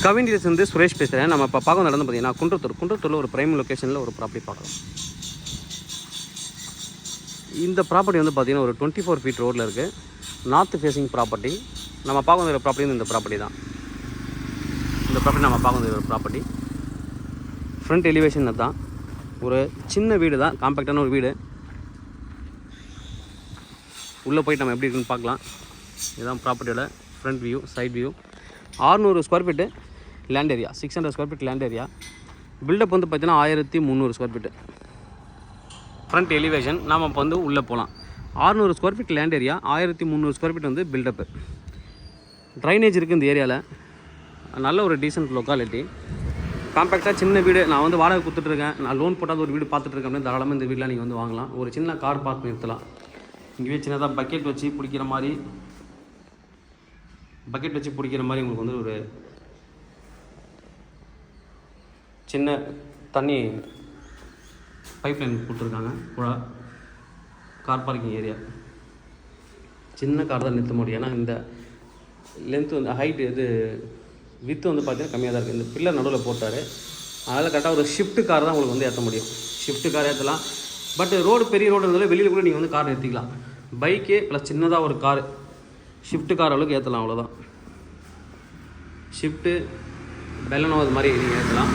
கவின் வந்து சுரேஷ் பேசுகிறேன். நம்ம இப்போ பார்க்க நடந்து பார்த்தீங்கன்னா குன்றத்தூரில் ஒரு பிரைம் லொக்கேஷனில் ஒரு ப்ராப்பர்ட்டி பார்க்கலாம். இந்த ப்ராப்பர்ட்டி வந்து பார்த்திங்கன்னா ஒரு 24 ஃபீட் ரோடில் இருக்குது. North facing property. நம்ம பார்க்க வந்த ப்ராப்பர்ட்டி வந்து இந்த ப்ராப்பர்ட்டி தான். இந்த ப்ராப்பர்ட்டி நம்ம பார்க்க வந்த ஒரு ப்ராப்பர்ட்டி. ஃப்ரண்ட் எலிவேஷன் தான். ஒரு சின்ன வீடு தான், காம்பேக்டான ஒரு வீடு. உள்ளே போய்ட்டு நம்ம எப்படி இருக்குன்னு பார்க்கலாம். இதுதான் ப்ராப்பர்ட்டியோட front view, side view. 600 square feet land area, 600 square feet land area. Built up வந்து பார்த்தீங்கன்னா 1300 ஸ்கொயர் ஃபீட்டு ஃப்ரண்ட் எலிவேஷன். நாம் இப்போ வந்து உள்ளே போகலாம். 600 square feet land area, 1300 square feet வந்து பில்டப்பு. ட்ரைனேஜ் இருக்குது இந்த ஏரியாவில். நல்ல ஒரு டீசென்ட் லொக்காலிட்டி. காம்பேக்டாக சின்ன வீடு. நான் வந்து வாடகை கொடுத்துட்ருக்கேன். நான் லோன் போட்டால் ஒரு வீடு பார்த்துட்ருக்கேன் அப்படின்னு தாராளமாக இந்த வீட்டில் நீங்கள் வந்து வாங்கலாம். ஒரு சின்ன கார் பார்க் நிறுத்தலாம். இங்கேயே சின்னதாக பக்கெட் வச்சு பிடிக்கிற மாதிரி உங்களுக்கு வந்து ஒரு சின்ன தண்ணி பைப் லைன் கொடுத்துருக்காங்க. புழா கார் பார்க்கிங் ஏரியா. சின்ன கார் தான் நிறுத்த முடியும். ஏன்னா இந்த லென்த்து வந்து ஹைட்டு இது வித்து வந்து பார்த்தீங்கன்னா கம்மியாக தான் இருக்குது. இந்த பில்லர் நடுவில் போட்டார். அதனால் கரெக்டாக ஒரு ஷிஃப்ட்டு கார் தான் உங்களுக்கு வந்து ஏற்ற முடியும். ஷிஃப்ட்டு கார் ஏற்றலாம். பட் ரோடு பெரிய ரோடு இருந்தாலும் வெளியில் கூட நீங்கள் வந்து கார் நிறுத்திக்கலாம். பைக்கு ப்ளஸ் சின்னதாக ஒரு கார், ஷிஃப்ட்டு கார் அளவுக்கு ஏற்றலாம். அவ்வளோதான். ஷிஃப்ட்டு பெல்லனோ அது மாதிரி நீங்கள் ஏற்றலாம்.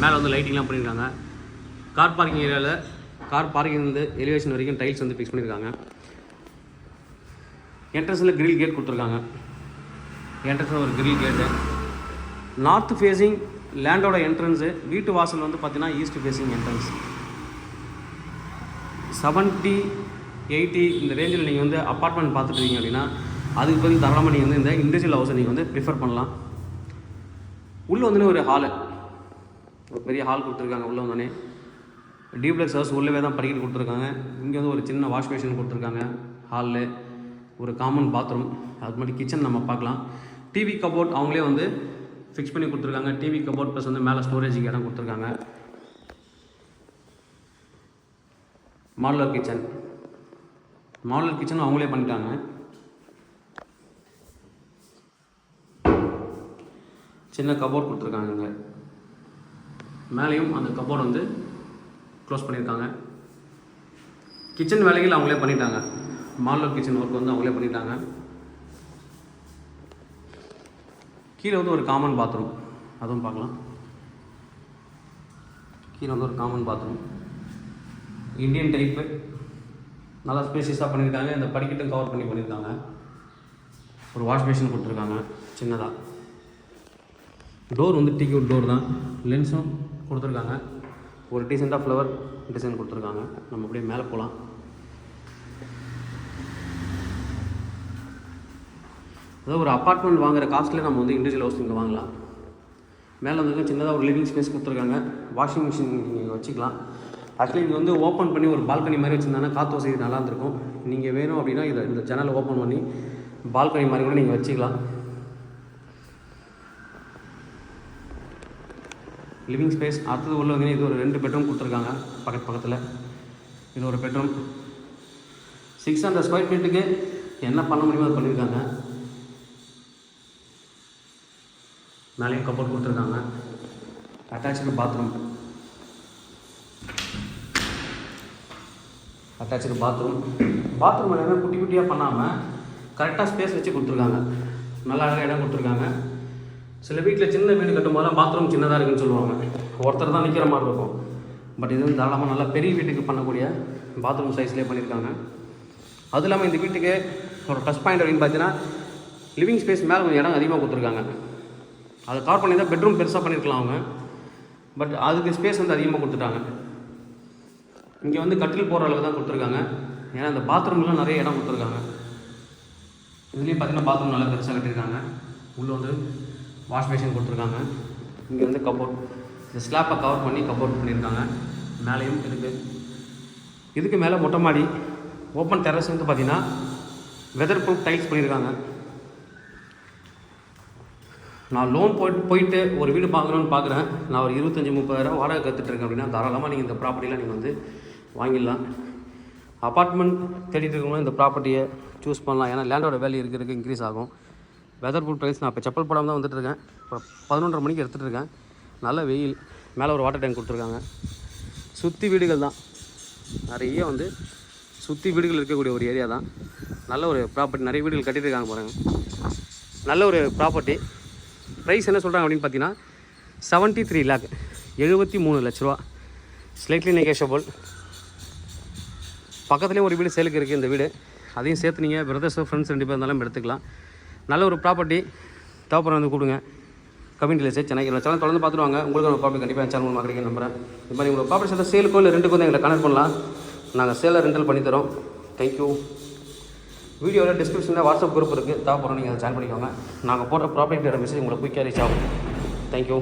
மேலே வந்து லைட்டிங்லாம் பண்ணியிருக்காங்க. கார் பார்க்கிங் ஏரியாவில் கார் பார்க்கிங் வந்து எலிவேஷன் வரைக்கும் டைல்ஸ் வந்து ஃபிக்ஸ் பண்ணியிருக்காங்க. என்ட்ரன்ஸில் கிரில் கேட் கொடுத்துருக்காங்க. என்ட்ரன்ஸில் ஒரு கிரில் கேட்டு. நார்த் ஃபேஸிங் லேண்டோட என்ட்ரன்ஸு. வீட்டு வாசல் வந்து பார்த்தீங்கன்னா ஈஸ்ட் ஃபேஸிங் என்ட்ரன்ஸ். 70, 80 இந்த ரேஞ்சில் நீங்கள் வந்து அப்பார்ட்மெண்ட் பார்த்துட்டு இருக்கீங்க அப்படின்னா அதுக்கு பதில் தாராளமாக நீங்கள் வந்து இந்த இண்டிவிஜுவல் ஹவுஸை நீங்கள் வந்து ப்ரிஃபர் பண்ணலாம். உள்ளே வந்தோடனே ஒரு ஹாலு, ஒரு பெரிய ஹால் கொடுத்துருக்காங்க. உள்ளே வந்தோடனே டியூப்ளெக்ஸ் ஹவுஸ் உள்ளவே தான் படிக்கட்டு கொடுத்துருக்காங்க. இங்கே வந்து ஒரு சின்ன வாஷ் பேஷன் கொடுத்துருக்காங்க. ஹாலில் ஒரு காமன் பாத்ரூம். அது மாதிரி கிச்சன் நம்ம பார்க்கலாம். டிவி கபோர்ட் அவங்களே வந்து ஃபிக்ஸ் பண்ணி கொடுத்துருக்காங்க. டிவி கபோர்ட் ப்ளஸ் வந்து மேலே ஸ்டோரேஜுக்கு இடம் கொடுத்துருக்காங்க. மாடுலர் கிச்சன் அவங்களே பண்ணிட்டாங்க. சின்ன கபோர்ட் கொடுத்துருக்காங்க. இங்கே மேலேயும் அந்த கபோர்டு வந்து க்ளோஸ் பண்ணியிருக்காங்க. கிச்சன் வேலைகள் அவங்களே பண்ணிட்டாங்க. மாடுலர் கிச்சன் ஒர்க் வந்து அவங்களே பண்ணிட்டாங்க. கீழே வந்து ஒரு காமன் பாத்ரூம், அதுவும் பார்க்கலாம். கீழே வந்து ஒரு காமன் பாத்ரூம், இந்தியன் டைப்பு. நல்லா ஸ்பேஷியஸாக பண்ணியிருக்காங்க. இந்த படிக்கட்டும் கவர் பண்ணியிருக்காங்க. ஒரு வாஷ் பேஷன் கொடுத்துருக்காங்க சின்னதாக. டோர் வந்து டீக்வுட் டோர் தான். லென்ஸும் கொடுத்துருக்காங்க. ஒரு டீசெண்டாக ஃப்ளவர் டிசைன் கொடுத்துருக்காங்க. நம்ம அப்படியே மேலே போகலாம். அதாவது ஒரு அப்பார்ட்மெண்ட் வாங்குகிற காஸ்ட்லேயே நம்ம வந்து இண்டிவிஜுவல் ஹவுஸ் இங்கே வாங்கலாம். மேலே வந்து சின்னதாக ஒரு லிவிங் ஸ்பேஸ் கொடுத்துருக்காங்க. வாஷிங் மிஷின் நீங்கள் வச்சுக்கலாம். ஆக்சுவலி இங்கே வந்து ஓப்பன் பண்ணி ஒரு பால்கனி மாதிரி வச்சுருந்தாங்கன்னா காற்று வசதி நல்லா இருந்திருக்கும். நீங்கள் வேணும் அப்படின்னா இதை இந்த ஜன்னலை ஓப்பன் பண்ணி பால்கனி மாதிரி கூட நீங்கள் வச்சுக்கலாம். Living space. அடுத்தது உள்ள வந்து இது ஒரு 2 பெட்ரூம் கொடுத்துருக்காங்க பக்கத்தில். இது ஒரு பெட்ரூம். 600 ஸ்கொயர் ஃபீட்டுக்கு என்ன பண்ண முடியுமோ அது பண்ணியிருக்காங்க. மேலேயும் கபோர்ட் கொடுத்துருக்காங்க. Attach bathroom. பாத்ரூம் எல்லாமே குட்டி குட்டியாக பண்ணாமல் கரெக்டாக ஸ்பேஸ் வச்சு கொடுத்துருக்காங்க. நல்லா அழகாக இடம் கொடுத்துருக்காங்க. சில வீட்டில் சின்ன வீடு கட்டும் போதெல்லாம் பாத்ரூம் சின்னதாக இருக்குன்னு சொல்லுவாங்க. ஒருத்தர் தான் நிற்கிற மாதிரி இருக்கும். பட் இது வந்து தாராளமாக நல்லா பெரிய வீட்டுக்கு பண்ணக்கூடிய பாத்ரூம் சைஸ்லேயே பண்ணியிருக்காங்க. அது இல்லாமல் இந்த வீட்டுக்கு ஒரு ப்ளஸ் பாயிண்ட் அப்படின்னு பார்த்தீங்கன்னா லிவிங் ஸ்பேஸ் மேலே கொஞ்சம் இடம் அதிகமாக கொடுத்துருக்காங்க. அதை கவர் பண்ணி தான் பெட்ரூம் பெருசாக பண்ணியிருக்கலாம் அவங்க. பட் அதுக்கு ஸ்பேஸ் வந்து அதிகமாக கொடுத்துட்டாங்க. இங்கே வந்து கட்டில் போகிற அளவுக்கு தான் கொடுத்துருக்காங்க. ஏன்னா இந்த பாத்ரூம்லாம் நிறைய இடம் கொடுத்துருக்காங்க. இதுலேயும் பார்த்தீங்கன்னா பாத்ரூம் நல்லா பெருசாக கட்டியிருக்காங்க. உள்ளே வந்து வாஷ் பேஷன் கொடுத்துருக்காங்க. இங்கே வந்து கபோர்ட், இந்த ஸ்லாப்பை கவர் பண்ணி கபோர்ட் பண்ணியிருக்காங்க. மேலேயும் இருக்குது. இதுக்கு மேலே மொட்டை மாடி ஓப்பன் டெரஸ் வந்து பார்த்திங்கன்னா வெதர் ப்ரூஃப் டைல்ஸ் பண்ணியிருக்காங்க. நான் லோன் போயிட்டு ஒரு வீடு பார்க்குறேன். நான் ஒரு 25-30,000 வாடகை கற்றுட்ருக்கேன் அப்படின்னா தாராளமாக நீங்கள் இந்த ப்ராப்பர்ட்டியில் நீங்கள் வந்து வாங்கிடலாம். அப்பார்ட்மெண்ட் தேடிட்டு இருக்கவங்களும் இந்த ப்ராப்பர்ட்டியை சூஸ் பண்ணலாம். ஏன்னா லேண்டோட வேல்யூ இருக்கிறதுக்கு இன்க்ரீஸ் ஆகும். Weather proof tiles. நான் இப்போ செப்பல் போடாமல் தான் வந்துட்டுருக்கேன். இப்போ 11:30 மணிக்கு எடுத்துகிட்டு இருக்கேன். நல்ல வெயில். மேலே ஒரு வாட்டர் டேங்க் கொடுத்துருக்காங்க. சுற்றி வீடுகள் தான், நிறைய வந்து சுற்றி வீடுகள் இருக்கக்கூடிய ஒரு ஏரியா தான். நல்ல ஒரு ப்ராப்பர்ட்டி, நிறைய வீடுகள் கட்டிட்டு இருக்காங்க பாருங்கள். நல்ல ஒரு ப்ராப்பர்ட்டி. ப்ரைஸ் என்ன சொல்கிறாங்க அப்படின்னு பார்த்தீங்கன்னா 73 lakh, 73 லட்ச ரூபா. Slightly negotiable. பக்கத்துலேயும் ஒரு வீடு சேலுக்கு இருக்குது. இந்த வீடு அதையும் சேர்த்து நீங்கள் பிரதர்ஸோ ஃப்ரெண்ட்ஸ் 2 பேர் இருந்தாலும் எடுத்துக்கலாம். நல்ல ஒரு ப்ராப்பர்ட்டி. தேவைப்படுற வந்து கூப்பிடுங்க. கம்யூனிட்டியில் சென்னை சேனல் தொடர்ந்து பார்த்துருவாங்க. உங்களுக்கு ஒரு ப்ராப்பர்ட்டி கண்டிப்பாக சேனல் மூலமாக கிடைக்கும் நம்புறேன். இது மாதிரி உங்கள் ப்ராப்பர்ட்டி சேர்த்து சேலுக்கோ இல்லை ரெண்டுக்கோ வந்து எங்களை கனெக்ட் பண்ணலாம். நாங்கள் சேலை ரெண்டல் பண்ணித்தரோம். தேங்க்யூ. வீடியோவில் டிஸ்கிரிப்ஷனில் வாட்ஸ்அப் குரூப் இருக்குது. தேவைப்படுறோம், நீங்கள் அதை ஜாயின் பண்ணிக்கோங்க. நாங்கள் போடுற ப்ராப்பர்ட்டியோட மெசேஜ் உங்களுக்கு குயிக்காக ரீச் ஆகும். தேங்க்யூ.